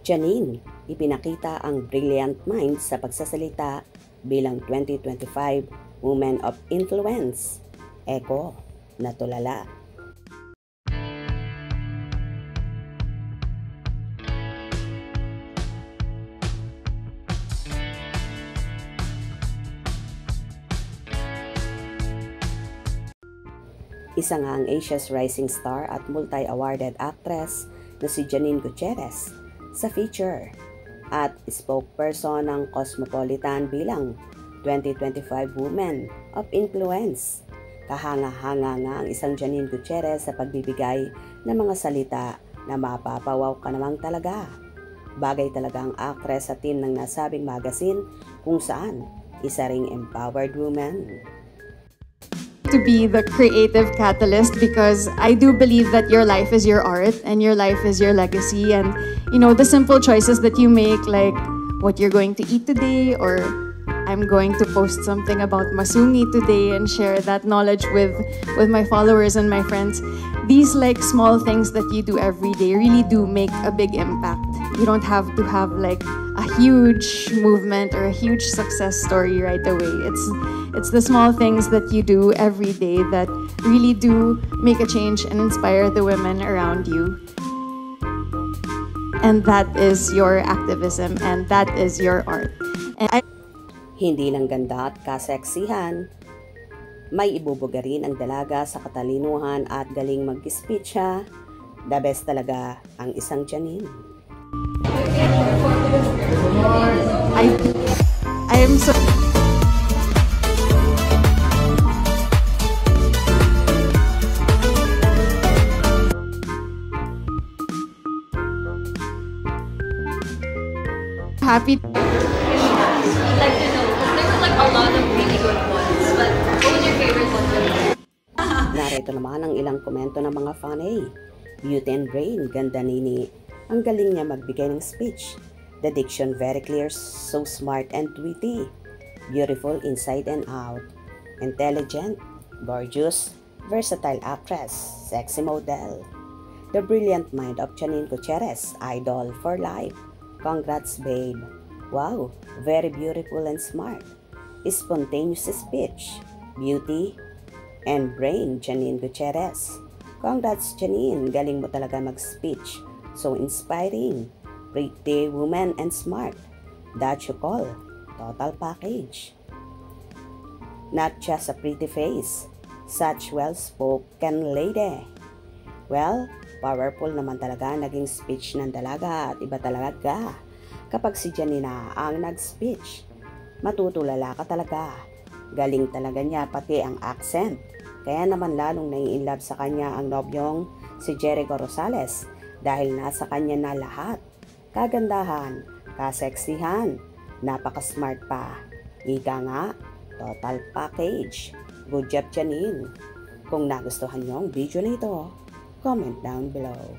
Janine, ipinakita ang brilliant mind sa pagsasalita bilang 2025 Women of Influence. Eko, natulala. Isa nga ang Asia's rising star at multi-awarded actress na si Janine Gutierrez sa feature at spokesperson ng Cosmopolitan bilang 2025 Women of Influence. Kahanga-hanga nga ang isang Janine Gutierrez sa pagbibigay ng mga salita na mapapawaw ka namang talaga. Bagay talaga ang actress sa team ng nasabing magazine kung saan isa ring empowered woman. To be the creative catalyst, because I do believe that your life is your art and your life is your legacy, and the simple choices that you make, like what you're going to eat today, or I'm going to post something about Masungi today and share that knowledge with my followers and my friends. These small things that you do every day really do make a big impact. You don't have to have a huge movement or a huge success story right away. It's the small things that you do every day that really do make a change and inspire the women around you. And that is your activism, and that is your art. And Hindi lang ganda at kaseksihan, may ibubuga rin ang dalaga sa katalinuhan at galing mag-speech ha. The best talaga ang isang Janine. I am so happy. I'd like to know, because there were a lot of really good ones, but what was your favorite one? Narito naman ang ilang komento ng mga fanay. Beauty and brain, ganda nini. Ang galing niya magbigay ng speech. The diction very clear, so smart and witty. Beautiful inside and out. Intelligent, gorgeous, versatile actress, sexy model. The brilliant mind of Janine Gutierrez, idol for life. Congrats, babe. Wow, very beautiful and smart. Spontaneous speech, beauty, and brain, Janine Gutierrez. Congrats, Janine. Galing mo talaga mag-speech. So inspiring. Pretty woman and smart. That you call total package. Not just a pretty face. Such well-spoken lady. Well, powerful naman talaga naging speech ng dalaga at iba talaga kapag si Janina ang nag-speech. Matutulala ka talaga. Galing talaga niya pati ang accent. Kaya naman lalong nai-inlove sa kanya ang nobyong si Jericho Rosales dahil nasa kanya na lahat. Kagandahan, kaseksihan, napaka-smart pa. Ika nga, total package. Good job, Janine. Kung nagustuhan niyo ang video na ito, comment down below.